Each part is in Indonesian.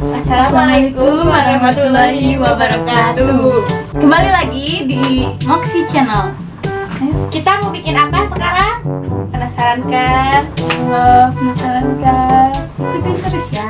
Assalamualaikum warahmatullahi wabarakatuh. Kembali lagi di Moxie Channel. Kita mau bikin apa sekarang? Penasaran kan? Penasaran kan? Ikutin terus ya.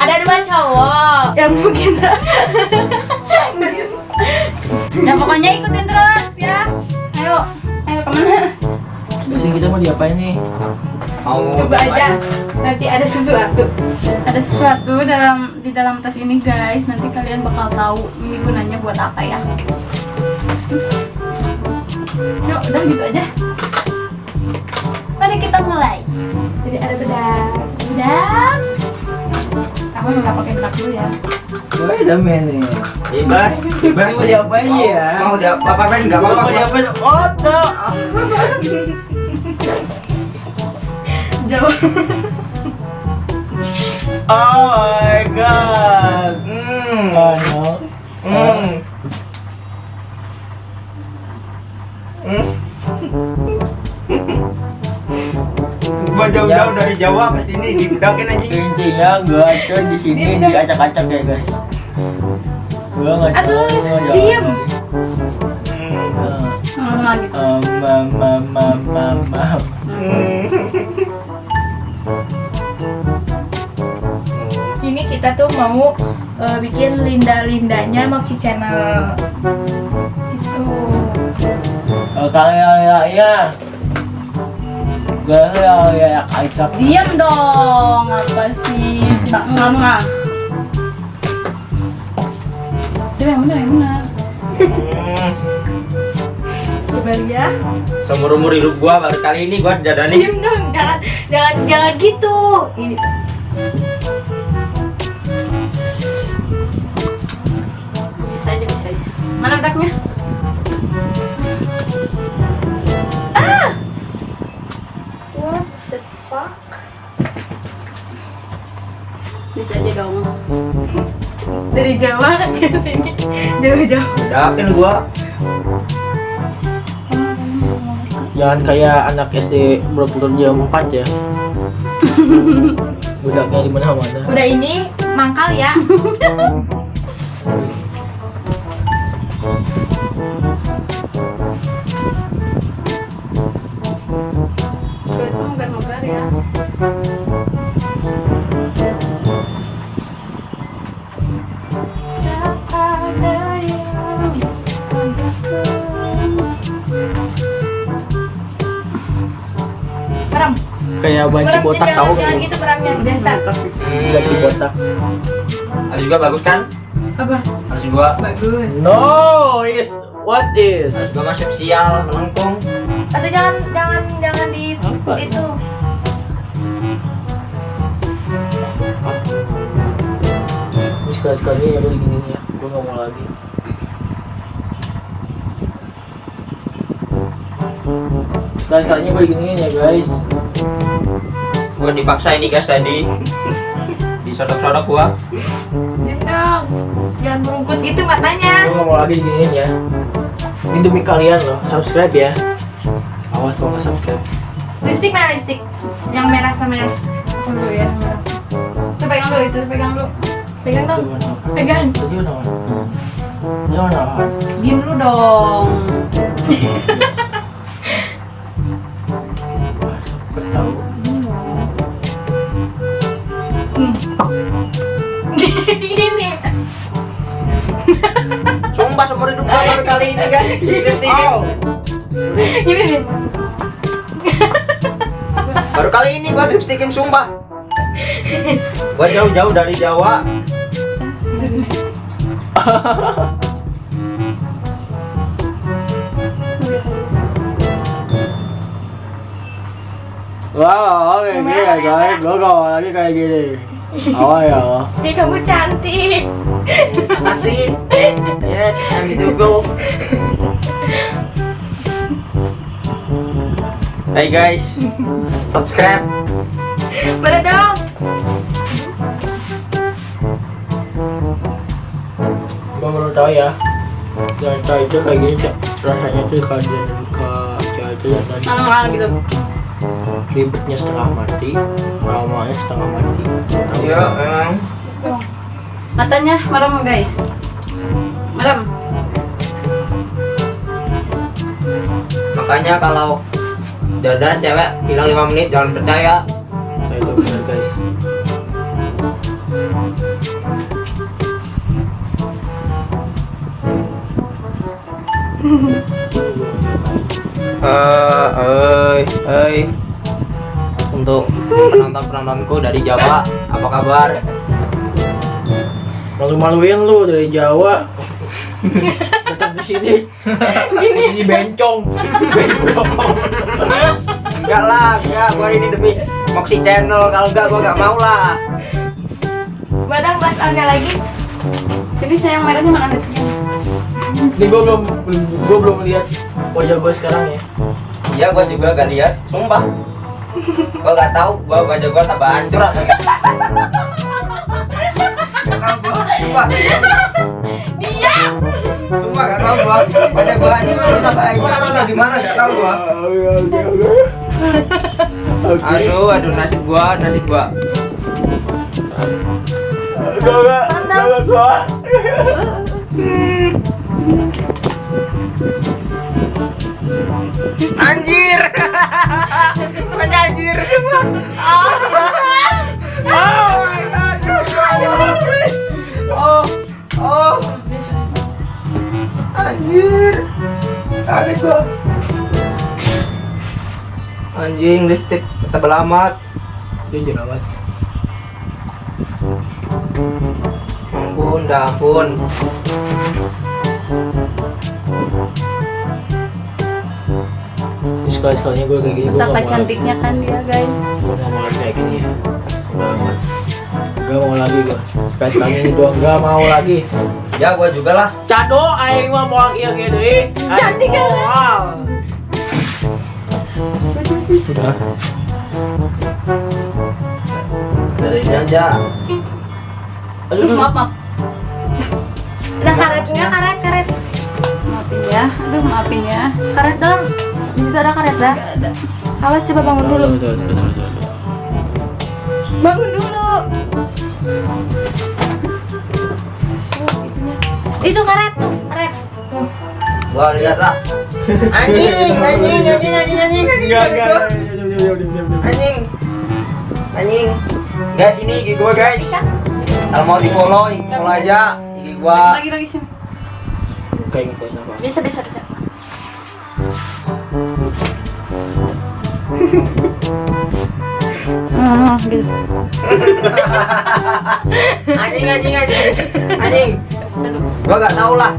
Ada dua cowok yang mungkin Ya pokoknya ikutin terus ya. Ayo kemana? Biasanya kita mau diapain nih? coba aja. Nanti ada sesuatu. Ada sesuatu di dalam tas ini guys. Nanti kalian bakal tahu ini gunanya buat apa ya. Yuk, udah gitu aja. Mari kita mulai. Jadi ada bedak. Bedak. Kamu nggak pakai bedak dulu ya? Wait a minute. Bebas Mau diapain ya? Mau diapa-apain nggak Mau apa-apa. diapain? Oto. Jauh. Oh my god. Ano? Gua jauh-jauh dari Jawa ke sini dibedakin anjing. Intinya gua tuh di sini diacak-acak ya guys. Gua nggak tahu. Aduh, mau jawab diem. lagi. Gitu. Ini kita tuh mau bikin linda-lindanya Moxie Channel. Itu. Kalau ya. Gak ya kacap. Diam dong, apa sih? Tak ngama. Itu yang benar. Coba ya. Seumur-umur hidup gua baru kali ini gua didadani. Diem dong, jangan gitu. Ini. Bisa aja. Mana bedaknya? What the fuck? Bisa aja dong. Dari Jawa ke sini jauh-jauh. Yakin gua. Jangan kayak anak SD berputar jam 4 ya. Budaknya di mana-mana. Udah ini mangkal ya. Itu mogar-mogar ya. Merem. Kayak banci botak tahu Jangan nggak? gitu meremnya biasa. Banci botak. Harus juga bagus kan? Apa? Harus gua. Bagus. No, what is? Harus gua masih sial melengkung. Atau jangan di Apa? itu. Ini sekali-sekali ya gue diginiin ya. Gue nggak mau lagi. Sekali-sekalinya gue diginiin ya guys. Gua dipaksa ini guys tadi. Disodok-sodok gua. Diam dong. Jangan merungkut gitu matanya. Gue nggak mau lagi diginiin ya. Ini demi kalian loh. Subscribe ya. Awas kalau nggak subscribe. Lipstick mana lipstick? Yang merah sama yang dulu ya. Itu pegang dulu, itu pegang dulu. Pegang dong. Pegang. Tadi mana? Ini mana? Diam dulu dong. Tahu. Gini. Sumpah seumur hidup gua baru kali ini guys. Dipikir-pikir. Gini nih. Baru kali ini gua dipstikin sumpah. Gua jauh-jauh dari Jawa. Wah, oke gini ya guys. Gue nggak mau lagi kayak gini. Awas ya. Ih, kamu cantik. Makasih. Yes, I'm beautiful. Hey guys, subscribe. Mana dong? Gue baru tahu ya. Ternyata itu kayak gini rasanya tuh kalau dia ke cewek itu ya tadi Ngomong gitu. ribetnya setengah mati, lamanya setengah mati. Tahu Iya, nggak? memang. Matanya merem guys. Merem. Makanya kalau dandan cewek hilang 5 menit jangan percaya. Nah, itu benar guys. Untuk penonton-penontonku dari Jawa, apa kabar? Malu-maluin lu dari Jawa. Datang di sini. Ini bencong. Enggak lah, enggak. Gua ini demi Moxie Channel. Kalau enggak, gua enggak mau lah. Badang bahas Alga lagi. Sini saya yang merahnya mana ada sini. Ini gua belum lihat wajah gue sekarang ya. Iya, gua juga gak lihat, sumpah. Gua gak tahu, wajah gua tambah hancur atau enggak. Gak tahu gua, sumpah. Diam. Sumpah gak tahu gua, wajah gua hancur tambah hancur atau gimana gak tahu gua. Aduh, nasib gua. Gua. Anjir. Mana anjir semua. Oh. Anjir. Kaget gua. Anjing lipstick tebel amat. Jujur amat. Ampun. Sekali-sekalinya gue kayak gini, gue Betapa cantiknya kan dia guys. Gue gak mau lagi kayak gini ya. Udah amat. Gak mau lagi gue. Sekali-sekali ini doang gak mau lagi. Ya gua juga lah. Cado, aing mah mau lagi yang gede. Cantik kan? Udah. Dari ini aja. Aduh, Maaf. Nah, karet. Maafin ya. Aduh, maafin ya. Karet dong. Itu ada karet dah. Gak ada. Awas coba bangun dulu. Bangun dulu. Itu karet tuh, karet. Tuh. Gua lihat lah. Anjing. Anjing. Guys, ini gigi gua guys. Kalau mau di follow aja gigi gua. Lagi sini. Kayak gitu apa? Bisa. Gitu. Anjing. Gua gak tahu lah.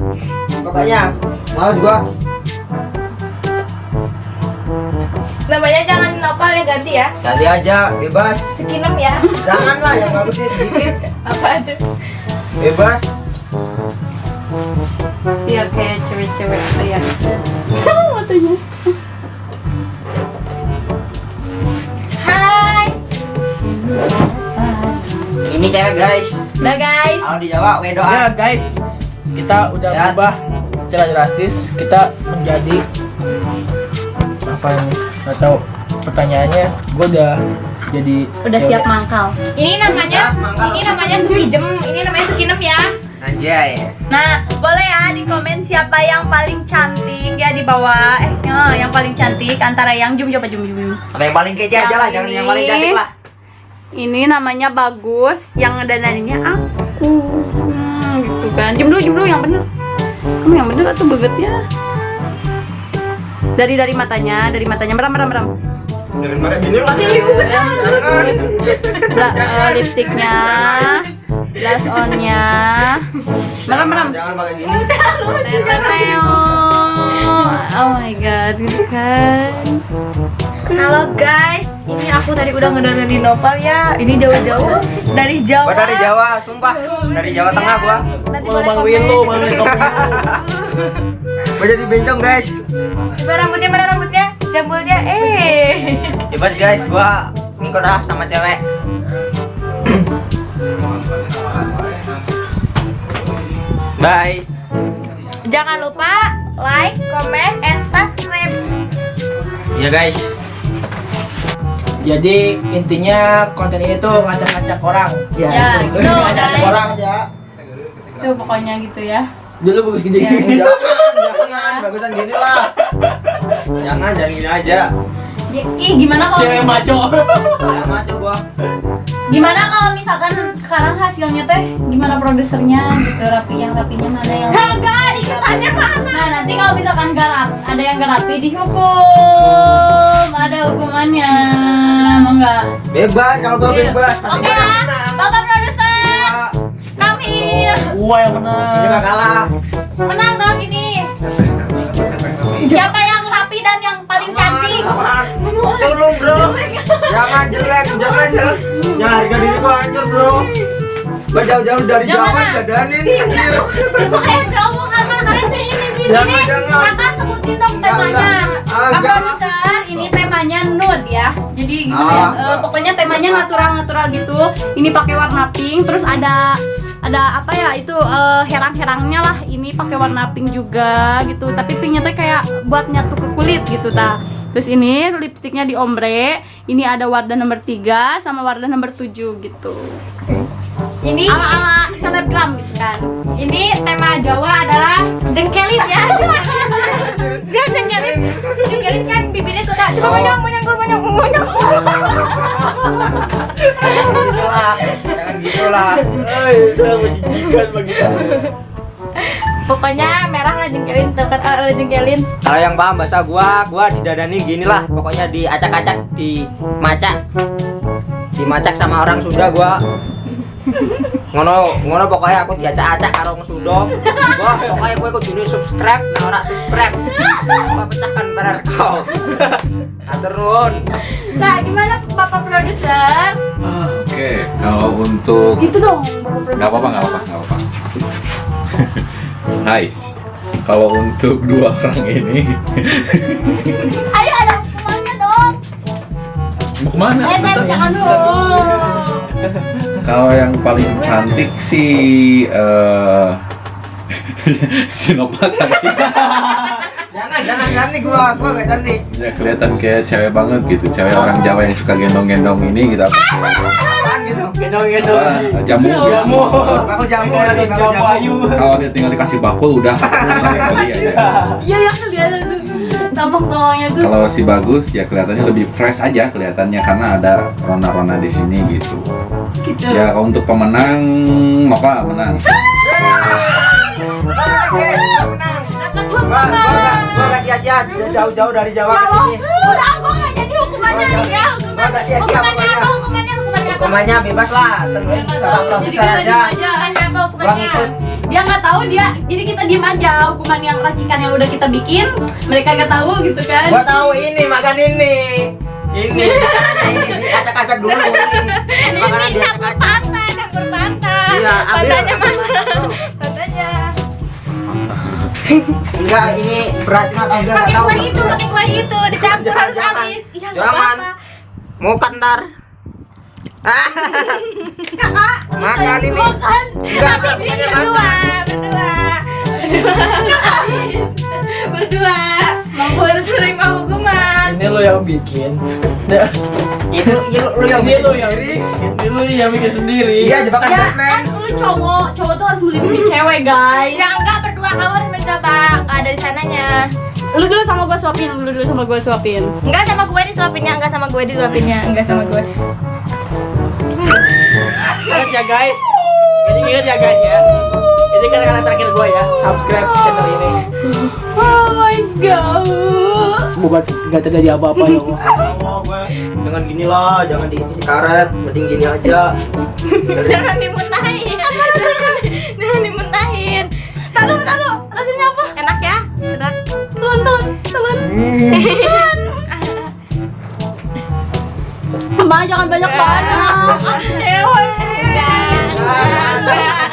Pokoknya males gua. Namanya jangan nopal ya, ganti ya. Ganti aja, bebas. Sekinem ya. Jangan lah yang bagusnya dikit. Apa ada? Bebas. Biar kayak cewek-cewek lihat. Matanya. Hai. Ini cewek guys. Udah guys. Kalau di Jawa Ya wedoan. guys, kita udah Ya. berubah secara drastis. Kita menjadi apa yang nggak tahu pertanyaannya. Gue udah jadi Udah cewek. siap mangkal. Ini namanya Mangkal. sukijem, ini namanya sukinem ya. Anjay. Nah, boleh ya di komen siapa yang paling cantik ya di bawah. Yang paling cantik antara yang coba jum. Apa yang paling kece aja lah, jangan Yang yang paling ini. cantik lah. Ini namanya bagus, yang dandaninnya aku. Gitu kan. Jum dulu yang bener. Kamu yang bener atau begetnya? Dari matanya merem. Dari mana gini lah. Lipstiknya, blush onnya, merem. Jangan pakai gini. Oh my god, gitu kan. Halo guys, ini aku tadi udah ngedonorin nopal ya. Ini jauh-jauh dari Jawa. Gua dari Jawa, sumpah. Dari Jawa Tengah gua. Nanti boleh Malu-maluin lu, komen. maluin kamu. Gua jadi bencong guys. Mana rambutnya? Jambulnya, Bebas guys, gua ngikut ah sama cewek. Bye. Jangan lupa like, comment, and subscribe. Ya guys. Jadi intinya konten ini tuh ngacak-ngacak orang. Ya, gitu, ngacak-ngacak guys. orang. Tuh pokoknya gitu ya. Dulu begini. Jangan, bagusan gini lah. Jangan gini aja. Ih, gimana kalau Cewek maco. Jangan maco gua. gimana kalau misalkan sekarang hasilnya teh gimana produsernya gitu, rapinya mana yang enggak ikutannya mana. Nah, nanti kalau misalkan ada yang gak rapi dihukum, ada hukumannya. Mau enggak? Bebas kalau gua bebas. Oke ya, Bapak produser Kamir. Gua yang Ini mah menang. kalah. Menang dong ini. Siapa yang rapi dan yang paling cantik? Tolong bro. Jangan jelek, jangan jelek. Ya harga diri gua hancur bro. Gua jauh-jauh dari Jangan, Jawa ah. dadanin anjir. Kayak cowok kan keren ini. Jangan. Kakak sebutin dong temanya. Kak Enggak. produser, ini temanya nude ya. Jadi gitu Ah. ya. Pokoknya temanya natural gitu. Ini pakai warna pink, terus ada apa ya itu herang-herangnya lah. Ini pakai warna pink juga gitu. Tapi pinknya teh kayak buat nyatu ke kulit gitu ta. Terus ini lipstiknya di ombre. Ini ada Wardah nomor 3 sama Wardah nomor 7 gitu. Ini ala selebgram gitu kan. Ini tema Jawa adalah dengkelin ya. Dia dengkelin kan bibirnya suka coba monyong. Jangan gitu lah. Saya menjijikan bagi saya. Pokoknya merah lah jengkelin, tekan jengkelin. Kalau yang paham bahasa gua didadanin gini lah. Pokoknya diacak-acak, dimacak sama orang Sunda gua. Ngono pokoknya aku diacak-acak karo wong Sunda. Gua pokoknya gua kudu subscribe, nah ora subscribe. Gua pecahkan barar kau. Atur nuhun. Nah, gimana Bapak produser? Oke, kalau untuk Gitu dong, Bapak produser. nggak apa-apa. Nice. Kalau untuk dua orang ini, Ayo ada hukumannya dong. mau kemana? Beb, jangan dong. Kalau yang paling cantik sih, Sinopal cantik. Jangan cantik gua gak cantik. Ya kelihatan kayak cewek banget gitu, cewek orang Jawa yang suka gendong-gendong ini gitu. Apaan gitu? Gendong-gendong. Apa? Jamu. Jamu. Aku jamu lagi, aku Jamu jamu. ayu. Kalau dia tinggal dikasih bakul udah. Beli aja. Iya ya kelihatan tuh. Tampang-tampangnya tuh. Kalau si bagus ya kelihatannya lebih fresh aja kelihatannya karena ada rona-rona di sini gitu. Gitu. Ya kalau untuk pemenang, maka menang. Gua gak sia-sia jauh-jauh dari Jawa ke sini. Udah aku nggak jadi hukumannya nih ya. Gua gak sia-sia Hukumannya apa? pokoknya. Hukumannya apa? Hukumannya bebas lah, tentuin Bapak Jadi produser kita aja. diem aja kan apa Gua hukumannya? ngikut. Dia nggak tahu dia, jadi kita diem aja hukuman yang racikan yang udah kita bikin. Mereka nggak tahu gitu kan? Gua tahu ini makan ini. Ini makanannya ini diacak-acak dulu ini. Makanan Ini campur diacak-acak. pantai, campur pantai. Iya, ambil. Pantainya mana? Pantainya. Enggak, ini beracun atau enggak Pakai tahu. kuah itu, dicampur harus Jangan. habis. Iya nggak Jangan. apa-apa. Mukat ntar. Kakak, Makan ini. makan. Enggak, Habis bukannya berdua. Berdua. Mau sering mau hukuman. Ini lo yang bikin. Itu lu yang Ini lo bikin yang sendiri. Ini lo yang bikin sendiri. Iya, jebakan Ya Batman. kan lu cowok tuh harus melindungi cewek guys. Ya enggak berdua kamu harus mencoba, enggak ada di sananya. Lu dulu sama gua suapin, Enggak sama gue disuapinnya, enggak sama gue disuapinnya, enggak sama gue. Ingat ya guys. Ingat ya guys ya. Ini kata-kata terakhir gue ya. Subscribe channel ini. Oh my god. Semoga nggak terjadi apa-apa ya Allah. Oh, gue jangan gini lah, jangan diisi karet, mending gini aja. Jangan dimuntahin. Jangan dimuntahin. Taruh, rasanya apa? Enak ya? Enak. Telan. Mbak jangan banyak-banyak. Cewek.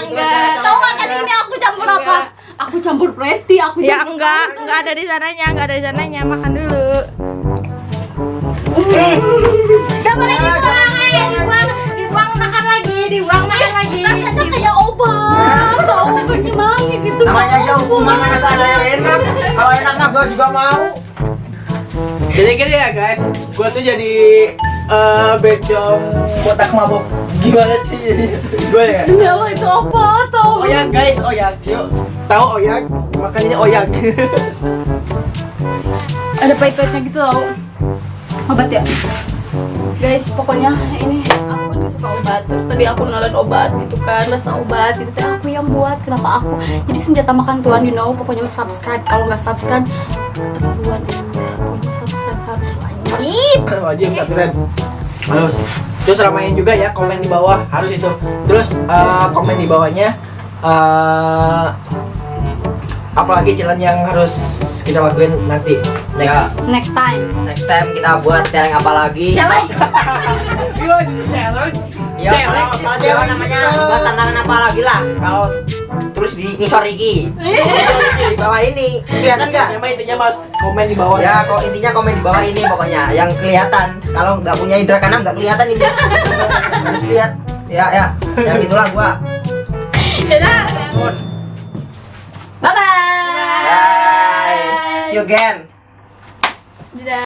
Enggak. Tahu nggak tadi ini aku campur apa? Aku campur presti, aku Ya campur enggak ada di sananya, makan dulu. Gak boleh dibuang makan lagi. Rasanya kayak obat. Obatnya manis itu. Namanya aja hukuman, mana ada yang enak. Kalau enak mah gue juga mau. Jadi gini ya guys. Gue tuh jadi bencong botak mabok Gimana sih? Gue ya. Demi Allah itu apa? Tahu? Oyang guys, oyang. Yuk, tahu oyang? Makan ini oyang. Ada pahit-pahitnya gitu tau. Obat ya? Guys, pokoknya ini aku kan suka obat. Terus tadi aku nelen obat gitu kan, rasa obat gitu. Tapi aku yang buat, kenapa aku? Jadi senjata makan Tuhan, you know. Pokoknya subscribe. Kalau nggak subscribe, keterlaluan. Pokoknya subscribe harus wajib. Wajib keren. Harus. Terus ramain juga ya, komen di bawah harus itu. Terus komen di bawahnya apalagi challenge yang harus kita lakuin nanti Ya, next. Next time. next time kita buat challenge apa lagi? Challenge. Ya, kalau challenge namanya buat tantangan apa lagi lah. Kalau terus di ngisor iki. Di bawah ini. Kelihatan enggak? Intinya mas komen di bawah Ya, kok intinya komen di bawah ini pokoknya yang kelihatan. Kalau nggak punya indra keenam nggak kelihatan ini. Harus lihat. Ya, yang gitulah gua. Dadah. Bye bye. Bye. See you again. Dadah.